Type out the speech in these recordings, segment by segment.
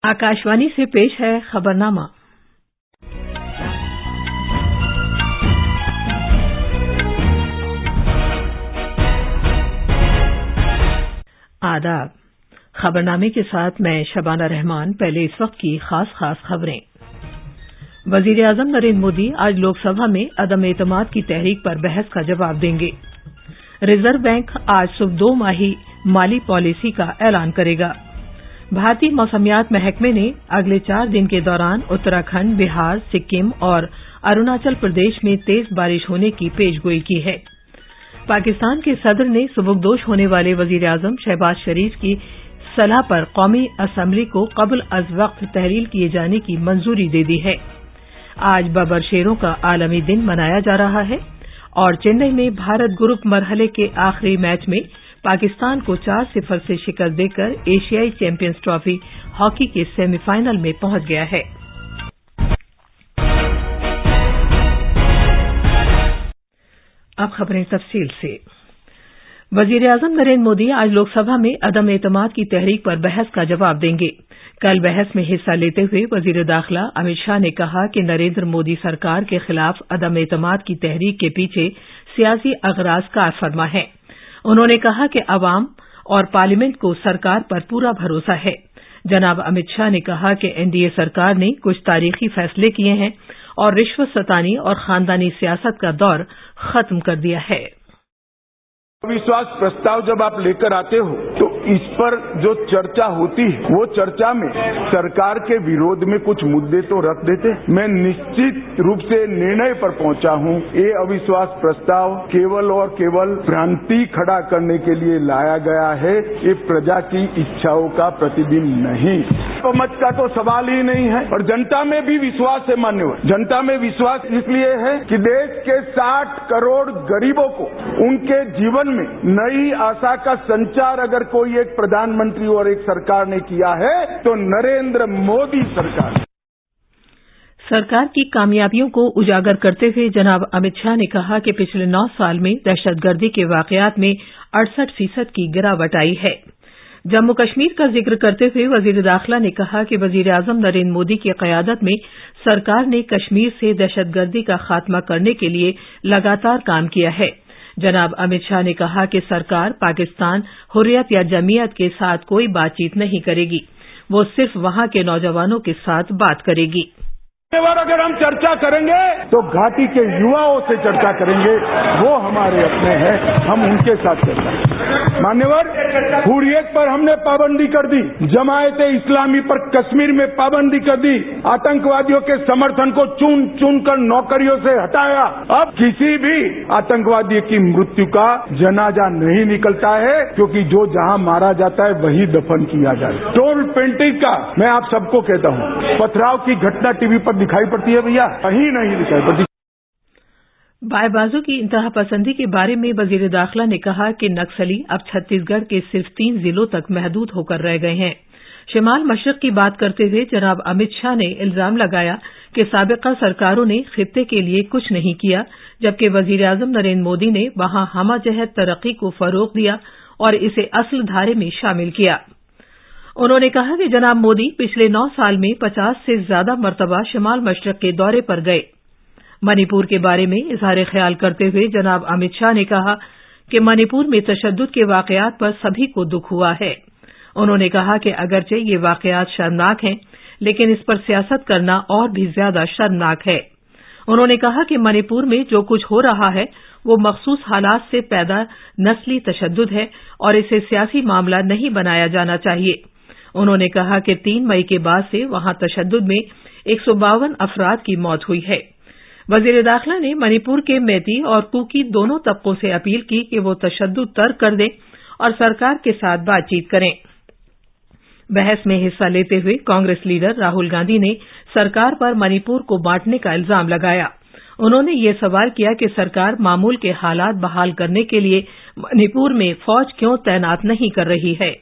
आकाशवाणी से पेश है खबरनामा। आदाब। खबरनामे के साथ मैं शबाना रहमान। पहले इस वक्त की खास खबरें। वजीर आजम नरेंद्र मोदी आज लोकसभा में अदम एतमाद की तहरीक पर बहस का जवाब देंगे। रिजर्व बैंक आज सुबह 2 माही माली पॉलिसी का ऐलान करेगा। भारतीय मौसमियात महकमे ने अगले 4 दिन के दौरान उत्तराखंड, बिहार, सिक्किम और अरुणाचल प्रदेश में तेज बारिश होने की पेशगोई की है। पाकिस्तान के सदर ने सुबकदोश होने वाले वजीर आजम शहबाज शरीफ की सलाह पर कौमी असम्बली को कबल अज वक्त तहलील किए जाने की मंजूरी दे दी है। आज बबर शेरों का आलमी दिन मनाया जा रहा है और चेन्नई में भारत ग्रुप मरहले के आखिरी मैच में पाकिस्तान को 4-0 से शिकस्त देकर एशियाई चैंपियंस ट्रॉफी हॉकी के सेमीफाइनल में पहुंच गया है। अब खबरें तफसील से। वजीर आजम नरेंद्र मोदी आज लोकसभा में अदम एतमाद की तहरीक पर बहस का जवाब देंगे। कल बहस में हिस्सा लेते हुए वजीर दाखिला अमित शाह ने कहा कि नरेंद्र मोदी सरकार के खिलाफ अदम एतमाद की तहरीक के पीछे सियासी अगराज कार फरमा है। उन्होंने कहा कि अवाम और पार्लियामेंट को सरकार पर पूरा भरोसा है। जनाब अमित शाह ने कहा कि एनडीए सरकार ने कुछ तारीखी फैसले किए हैं और रिश्वत सतानी और खानदानी सियासत का दौर खत्म कर दिया है। अविश्वास प्रस्ताव जब आप लेकर आते हो तो इस पर जो चर्चा होती है वो चर्चा में सरकार के विरोध में कुछ मुद्दे तो रख देते। मैं निश्चित रूप से निर्णय पर पहुंचा हूं, ये अविश्वास प्रस्ताव केवल और केवल भ्रांति खड़ा करने के लिए लाया गया है। ये प्रजा की इच्छाओं का प्रतिबिंब नहीं। बहुमत का तो सवाल ही नहीं है और जनता में भी विश्वास है। मान्यवर, जनता में विश्वास इसलिए है कि देश के 60 करोड़ गरीबों को उनके जीवन में नई आशा का संचार अगर कोई एक प्रधानमंत्री और एक सरकार ने किया है तो नरेंद्र मोदी सरकार की कामयाबियों को उजागर करते हुए जनाब अमित शाह ने कहा कि पिछले 9 साल में दहशतगर्दी के वाकयात में 68% की गिरावट आई है। जम्मू कश्मीर का जिक्र करते हुए वजीर दाखिला ने कहा कि वजीर आजम नरेंद्र मोदी की क़यादत में सरकार ने कश्मीर से दहशतगर्दी का खात्मा करने के लिए लगातार काम किया है। जनाब अमित शाह ने कहा कि सरकार पाकिस्तान हुर्रियत या जमीयत के साथ कोई बातचीत नहीं करेगी, वो सिर्फ वहां के नौजवानों के साथ बात करेगी। अगर हम चर्चा करेंगे तो घाटी के युवाओं से चर्चा करेंगे, वो हमारे अपने हैं, हम उनके साथ चर्चा करेंगे। मान्यवर, हुर्रियत पर हमने पाबंदी कर दी, जमायते इस्लामी पर कश्मीर में पाबंदी कर दी, आतंकवादियों के समर्थन को चुन चुन कर नौकरियों से हटाया। अब किसी भी आतंकवादी की मृत्यु का जनाजा नहीं निकलता है, क्योंकि जो जहां मारा जाता है वही दफन किया जाता है। टोल पेंटिंग का मैं आप सबको कहता हूं, पथराव की घटना टीवी पर दिखाई पड़ती है भैया, कहीं नहीं दिखाई पड़ती। बाएबाजों की इंतहा पसंदी के बारे में वजीर दाखिला ने कहा कि नक्सली अब छत्तीसगढ़ के सिर्फ 3 जिलों तक महदूद होकर रह गए हैं। शिमाल मशरक की बात करते हुए जनाब अमित शाह ने इल्जाम लगाया कि साबिका सरकारों ने खित्ते के लिए कुछ नहीं किया, जबकि वजीर आजम नरेंद्र मोदी ने वहां हमजहत तरक्की को फरोग दिया और इसे असल धारे में शामिल किया। उन्होंने कहा कि जनाब मोदी पिछले 9 साल में 50 से ज्यादा मरतबा शिमाल मशरक के दौरे पर गए। मणिपुर के बारे में इजहार ख्याल करते हुए जनाब अमित शाह ने कहा कि मणिपुर में तशद्दुद के वाकयात पर सभी को दुख हुआ है। उन्होंने कहा कि अगरचे ये वाकयात शर्मनाक हैं, लेकिन इस पर सियासत करना और भी ज्यादा शर्मनाक है। उन्होंने कहा कि मणिपुर में जो कुछ हो रहा है वो मखसूस हालात से पैदा नस्ली तशद्दुद है और इसे सियासी मामला नहीं बनाया जाना चाहिए। उन्होंने कहा कि 3 मई के बाद से वहां तशद्दुद में 152 अफराद की मौत हुई है। वजीर दाखिला ने मणिपुर के मैती और कुकी दोनों तबकों से अपील की कि वो तशद्दुद तर्क कर दें और सरकार के साथ बातचीत करें। बहस में हिस्सा लेते हुए कांग्रेस लीडर राहुल गांधी ने सरकार पर मणिपुर को बांटने का इल्जाम लगाया। उन्होंने ये सवाल किया कि सरकार मामूल के हालात बहाल करने के लिए मणिपुर में फौज क्यों तैनात नहीं कर रही है।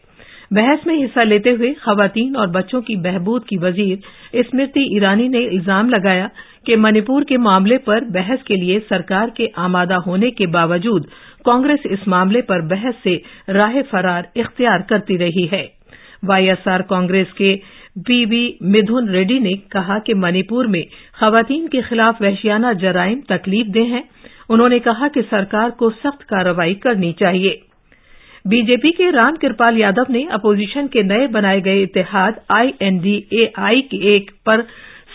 बहस में हिस्सा लेते हुए खवातीन और बच्चों की बहबूद की वजीर स्मृति ईरानी ने इल्जाम लगाया कि मणिपुर के मामले पर बहस के लिए सरकार के आमादा होने के बावजूद कांग्रेस इस मामले पर बहस से राह फरार इख्तियार करती रही है। वाईएसआर कांग्रेस के بی بی مدھن ریڈی نے کہا کہ منی پور میں خواتین کے خلاف وحشیانہ جرائم تکلیف دہ ہیں۔ انہوں نے کہا کہ سرکار کو سخت کارروائی کرنی چاہیے۔ بی جے پی کے رام کرپال یادو نے اپوزیشن کے نئے بنائے گئے اتحاد INDA پر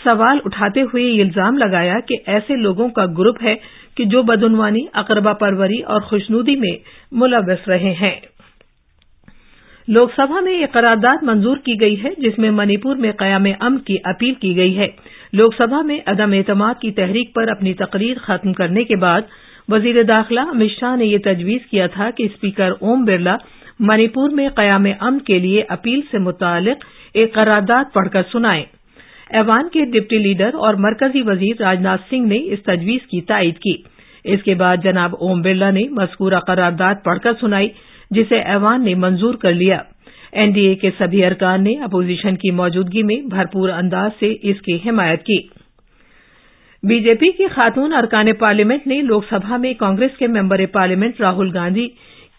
سوال اٹھاتے ہوئے یہ الزام لگایا کہ ایسے لوگوں کا گروپ ہے کہ جو بدعنوانی، اقربا پروری اور خوشنودی میں ملوث رہے ہیں۔ لوک سبھا میں ایک قرارداد منظور کی گئی ہے جس میں منی پور میں قیام امن کی اپیل کی گئی ہے۔ لوک سبھا میں عدم اعتماد کی تحریک پر اپنی تقریر ختم کرنے کے بعد وزیر داخلہ امت شاہ نے یہ تجویز کیا تھا کہ اسپیکر اوم برلا منی پور میں قیام امن کے لیے اپیل سے متعلق ایک قرارداد پڑھ کر سنائیں۔ ایوان کے ڈپٹی لیڈر اور مرکزی وزیر راجناتھ سنگھ نے اس تجویز کی تائید کی۔ اس کے بعد جناب اوم برلا نے مذکورہ قرارداد پڑھ کر سنائی جسے ایوان نے منظور کر لیا۔ NDA کے سبھی ارکان نے اپوزیشن کی موجودگی میں بھرپور انداز سے اس کی حمایت کی۔ بی جے پی کی خاتون ارکان پارلیمنٹ نے لوک سبھا میں کانگریس کے ممبر پارلیمنٹ راہل گاندھی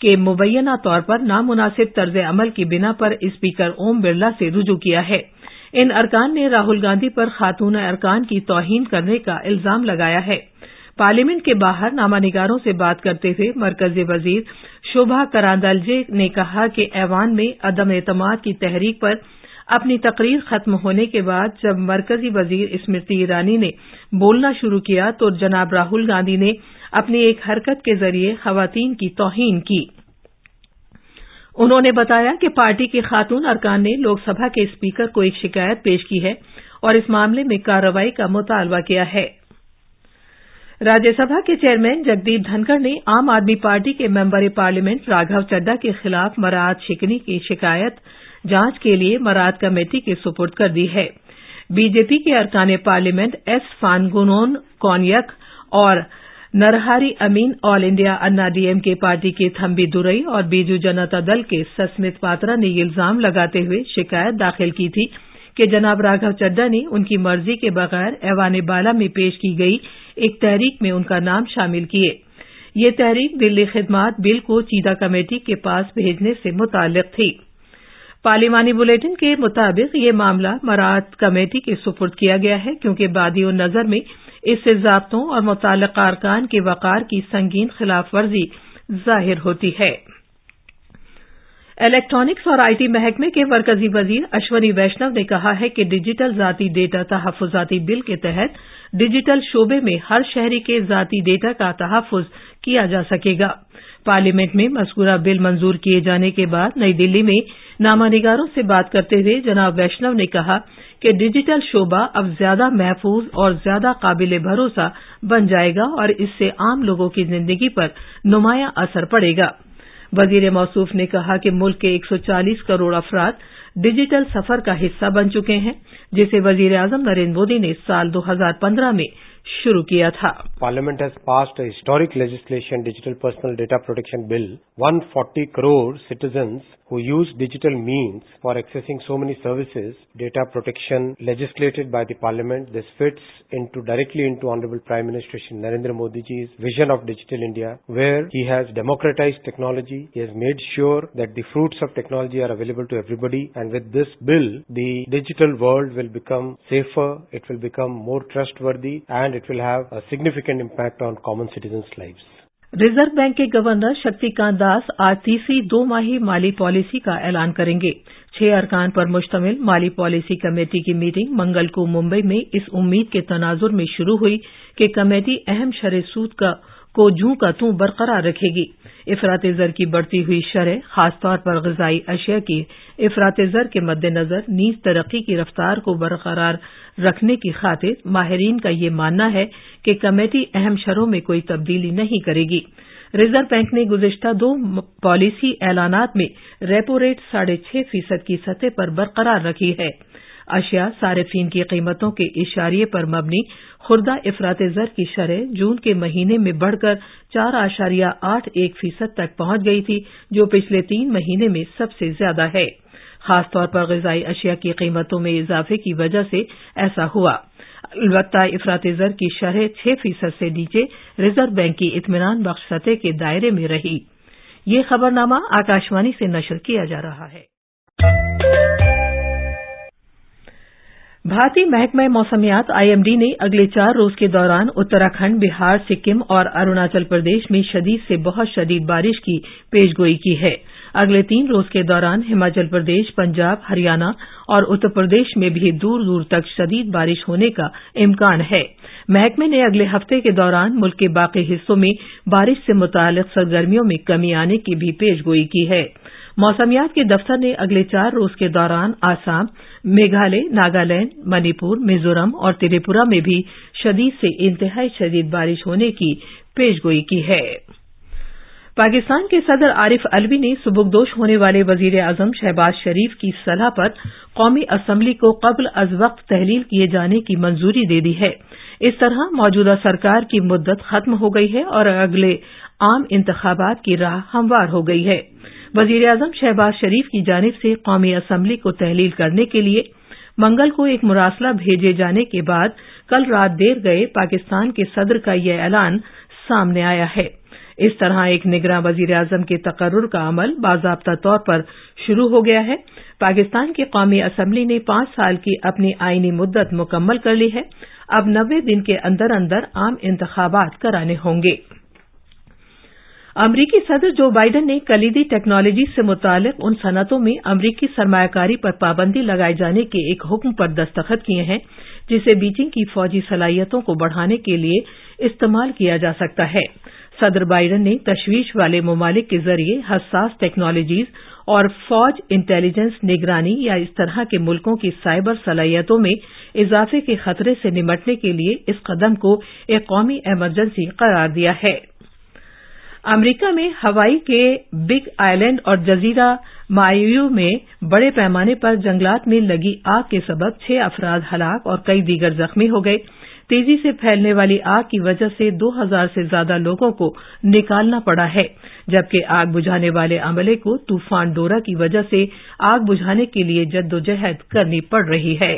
کے مبینہ طور پر نامناسب طرز عمل کی بنا پر اسپیکر اوم برلا سے رجوع کیا ہے۔ ان ارکان نے راہل گاندھی پر خاتون ارکان کی توہین کرنے کا الزام لگایا ہے۔ پارلیمنٹ کے باہر نامہ نگاروں سے بات کرتے ہوئے مرکزی وزیر شوبھا کرندلاجے نے کہا کہ ایوان میں عدم اعتماد کی تحریک پر اپنی تقریر ختم ہونے کے بعد جب مرکزی وزیر اسمرتی ایرانی نے بولنا شروع کیا تو جناب راہل گاندھی نے اپنی ایک حرکت کے ذریعے خواتین کی توہین کی۔ انہوں نے بتایا کہ پارٹی کے خاتون ارکان نے لوک سبھا کے اسپیکر کو ایک شکایت پیش کی ہے اور اس معاملے میں کارروائی کا مطالبہ کیا ہے۔ راجیہ سبھا کے چیئرمین جگدیپ دھنکڑ نے عام آدمی پارٹی کے ممبر پارلیمنٹ راگھو چڈھا کے خلاف مراعات شکنی کی شکایت جانچ کے لیے مراعات کمیٹی کے سپرد کر دی ہے۔ بی جے پی کے ارکان پارلیمنٹ ایس فانگونون کونیک اور نرہاری امین آل انڈیا انا ڈی ایم کے پارٹی کے تھمبی دورئی اور بیجو جنتا دل کے سسمت پاترا نے یہ الزام لگاتے ہوئے شکایت داخل کی تھی کہ جناب راگھو چڈھا نے ان کی مرضی کے بغیر ایوان بالا میں پیش کی گئی ایک تحریک میں ان کا نام شامل کیے۔ یہ تحریک دلی خدمات بل کو چیدہ کمیٹی کے پاس بھیجنے سے متعلق تھی۔ پارلیمانی بلیٹن کے مطابق یہ معاملہ مراعات کمیٹی کے سپرد کیا گیا ہے کیونکہ بادی و نظر میں اس سے ضابطوں اور متعلقہ ارکان کے وقار کی سنگین خلاف ورزی ظاہر ہوتی ہے۔ الیکٹرانکس اور آئی ٹی محکمے کے مرکزی وزیر اشونی ویشنو نے کہا ہے کہ ڈیجیٹل ذاتی ڈیٹا تحفظاتی بل کے تحت ڈیجیٹل شعبے میں ہر شہری کے ذاتی ڈیٹا کا تحفظ کیا جا سکے گا۔ پارلیمنٹ میں مذکورہ بل منظور کیے جانے کے بعد نئی دلی میں نامہ نگاروں سے بات کرتے ہوئے جناب ویشنو نے کہا کہ ڈیجیٹل شعبہ اب زیادہ محفوظ اور زیادہ قابل بھروسہ بن جائے گا اور اس سے عام لوگوں کی زندگی پر نمایاں اثر پڑے گا۔ وزیر موصوف نے کہا کہ ملک کے 140 کروڑ افراد ڈیجیٹل سفر کا حصہ بن چکے ہیں جسے وزیر اعظم نریندر مودی نے سال 2015 میں شروع کیا تھا۔ Parliament has passed a historic legislation, Digital Personal Data Protection Bill. 140 crore citizens who use digital means for accessing so many services, data protection legislated by the Parliament. This fits directly into Honorable Prime Minister Shri Narendra Modi ji's vision of Digital India, where he has democratized technology. He has made sure that the fruits of technology are available to everybody. And with this bill, the digital world will become safer, it will become more trustworthy, and it will have a significant impact on common citizens' lives. Reserve bank کے governor Shakti کانت داس آج تیسری 2 ماہی مالی policy کا اعلان کریں گے۔ 6 ارکان پر مشتمل مالی پالیسی کمیٹی کی میٹنگ منگل کو ممبئی میں اس امید کے تناظر میں شروع ہوئی کہ کمیٹی اہم شرح سود کو جوں کا توں برقرار رکھے گی۔ افراط زر کی بڑھتی ہوئی شرح خاص طور پر غذائی اشیاء کی افراط زر کے مد نظر نیز ترقی کی رفتار کو برقرار رکھنے کی خاطر ماہرین کا یہ ماننا ہے کہ کمیٹی اہم شرحوں میں کوئی تبدیلی نہیں کرے گی۔ ریزرو بینک نے گزشتہ 2 پالیسی اعلانات میں ریپو ریٹ 6.5% کی سطح پر برقرار رکھی ہے۔ اشیاء صارفین کی قیمتوں کے اشاریے پر مبنی خوردہ افراط زر کی شرح جون کے مہینے میں بڑھ کر 4.81% تک پہنچ گئی تھی جو پچھلے 3 مہینے میں سب سے زیادہ ہے۔ خاص طور پر غذائی اشیاء کی قیمتوں میں اضافے کی وجہ سے ایسا ہوا۔ البتہ افراط زر کی شرح 6% سے نیچے ریزرو بینک کی اطمینان بخش سطح کے دائرے میں رہی۔ یہ خبرنامہ آکاشوانی سے نشر کیا جا رہا ہے۔ भारतीय महकमा मौसमियात IMD ने अगले 4 रोज के दौरान उत्तराखंड, बिहार, सिक्किम और अरुणाचल प्रदेश में शदीद से बहुत शदीद बारिश की पेशगोई की है। अगले 3 रोज के दौरान हिमाचल प्रदेश, पंजाब, हरियाणा और उत्तर प्रदेश में भी दूर दूर तक शदीद बारिश होने का इम्कान है। महकमे ने अगले हफ्ते के दौरान मुल्क के बाकी हिस्सों में बारिश से मुताल्लिक सरगर्मियों में कमी आने की भी पेशगोई की है। मौसमियात के दफ्तर ने अगले 4 रोज के दौरान आसाम, मेघालय, नागालैंड, मणिपुर, मिजोरम और त्रिपुरा में भी शदीद से इंतहाई शदीद बारिश होने की पेशगोई की है। पाकिस्तान के सदर आरिफ अलवी ने सुबुकदोश होने वाले वजीर आजम शहबाज शरीफ की सलाह पर कौमी असम्बली को कब्ल अज वक्त तहलील किए जाने की मंजूरी दे दी है। इस तरह मौजूदा सरकार की मुद्दत खत्म हो गई है और अगले आम इंतखाबात की राह हमवार हो गई है। वजीर आजम शहबाज शरीफ की जानिब से कौमी असम्बली को तहलील करने के लिए मंगल को एक मुरासला भेजे जाने के बाद कल रात देर गए पाकिस्तान के सदर का यह ऐलान सामने आया है। इस तरह एक निगरां वजीर आजम के तकर्रुर का अमल बाज़ाब्ता तौर पर शुरू हो गया है। पाकिस्तान की कौमी असम्बली ने 5 साल की अपनी आईनी मुद्दत मुकम्मल कर ली है। अब 90 दिन के अंदर अंदर आम इंतखाबात कराने होंगे। अमरीकी सदर जो बाइडन ने कलीदी टेक्नोलॉजी से मुतालिक उन सनतों में अमरीकी सरमायाकारी पर पाबंदी लगाए जाने के एक हुक्म पर दस्तखत किए हैं जिसे बीजिंग की फौजी सलाहियतों को बढ़ाने के लिए इस्तेमाल किया जा सकता है। सदर बाइडन ने तशवीश वाले ममालिक के जरिए हसास टेक्नोलॉजीज और फौज इंटेलिजेंस निगरानी या इस तरह के मुल्कों की साइबर सलाहियतों में इजाफे के खतरे से निमटने के लिए इस कदम को एक कौमी इमरजेंसी करार दिया है। अमरीका में हवाई के बिग आइलैंड और जजीरा मायूयू में बड़े पैमाने पर जंगलात में लगी आग के सबब 6 अफराद हलाक और कई दीगर जख्मी हो गए। तेजी से फैलने वाली आग की वजह से 2000 से ज्यादा लोगों को निकालना पड़ा है, जबकि आग बुझाने वाले अमले को तूफान डोरा की वजह से आग बुझाने के लिए जद्दोजहद करनी पड़ रही है।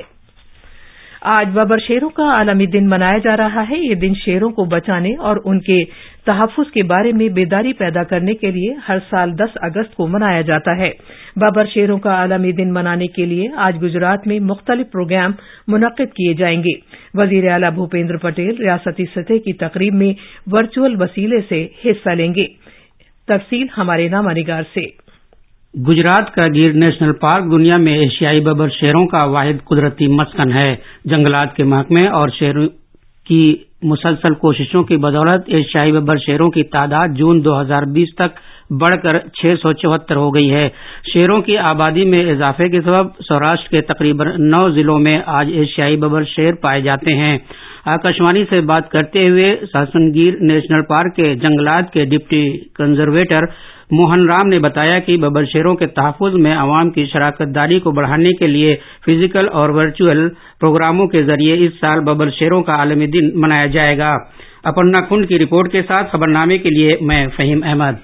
आज बबर शेरों का आलमी दिन मनाया जा रहा है। ये दिन शेरों को बचाने और उनके तहफ्फुज के बारे में बेदारी पैदा करने के लिए हर साल 10 अगस्त को मनाया जाता है। बबर शेरों का आलमी दिन मनाने के लिए आज गुजरात में मुख्तलिफ प्रोग्राम मुनक्किद किए जाएंगे। वजीर आला भूपेंद्र पटेल रियासती सतह की तकरीब में वर्चुअल वसीले से हिस्सा लेंगे। तफसील हमारे नामानिगार से। गुजरात का गिर नेशनल पार्क दुनिया में एशियाई बबर शेरों का वाहिद कुदरती मस्कन है। जंगलात के महकमे और शेरों की मुसलसल कोशिशों की बदौलत एशियाई बबर शेरों की तादाद जून 2020 तक बढ़कर 674 हो गई है। शेरों की आबादी में इजाफे के सबब सौराष्ट्र के तकरीबन 9 जिलों में आज एशियाई बबर शेर पाए जाते हैं। आकाशवाणी से बात करते हुए सासनगीर नेशनल पार्क के जंगलात के डिप्टी कंजर्वेटर मोहन राम ने बताया कि बबर शेरों के तहफ्फुज में अवाम की शराकतदारी को बढ़ाने के लिए फिजिकल और वर्चुअल प्रोग्रामों के जरिए इस साल बबर शेरों का आलमी दिन मनाया जाएगा। अपर्णा कुंड की रिपोर्ट के साथ खबरनामे के लिए मैं Fahim Ahmed.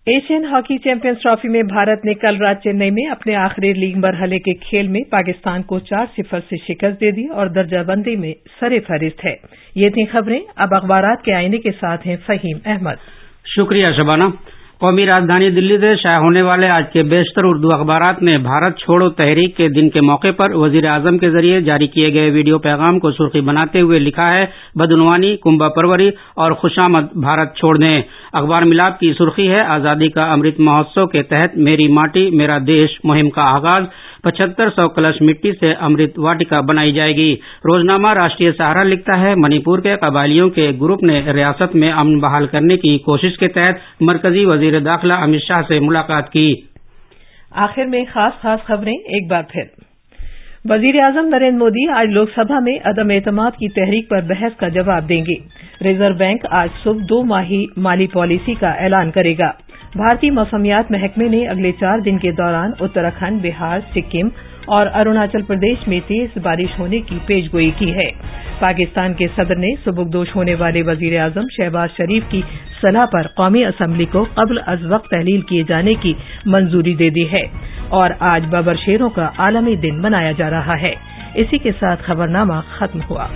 Asian Hockey Champions Trophy में भारत ने कल रात चेन्नई में अपने आखिरी लीग मरहले के खेल में पाकिस्तान को 4-0 से शिकस्त दे दी और दर्जाबंदी में सरे-फहरिस्त है। ये थी खबरें। अब अखबारात के आईने के साथ हैं फहीम अहमद। शुक्रिया शबाना। कौमी राजधानी दिल्ली से शाया होने वाले आज के बेशतर उर्दू अखबारात ने भारत छोड़ो तहरीक के दिन के मौके पर वजीर आजम के जरिए जारी किए गए वीडियो पैगाम को सुर्खी बनाते हुए लिखा है, बदनवानी, कुंभा परवरी और खुशामद भारत छोड़ने। अखबार मिलाप की सुर्खी है, आजादी का अमृत महोत्सव के तहत मेरी माटी मेरा देश मुहिम का आगाज। 7500 कलश मिट्टी से अमृत वाटिका बनाई जाएगी। रोजनामा राष्ट्रीय सहारा लिखता है, मणिपुर के कबायलियों के ग्रुप ने रियासत में अमन बहाल करने की कोशिश के तहत मरकजी वजीर दाखिला अमित शाह से मुलाकात की। आखिर में खास खबरें एक बार फिर। वजीर आजम नरेंद्र मोदी आज लोकसभा में अदम एतमाद की तहरीक पर बहस का जवाब देंगे। रिजर्व बैंक आज सुबह 2 माही माली पॉलिसी का ऐलान करेगा। भारतीय मौसमियात महकमे ने अगले 4 दिन के दौरान उत्तराखंड, बिहार, सिक्किम और अरुणाचल प्रदेश में तेज बारिश होने की पेशगोई की है। पाकिस्तान के सदर ने सुबुकदोश होने वाले वजीर आजम शहबाज शरीफ की सलाह पर कौमी असम्बली को कब्ल अज वक्त तहलील किए जाने की मंजूरी दे दी है और आज बबर शेरों का आलमी दिन मनाया जा रहा है। इसी के साथ खबरनामा खत्म हुआ।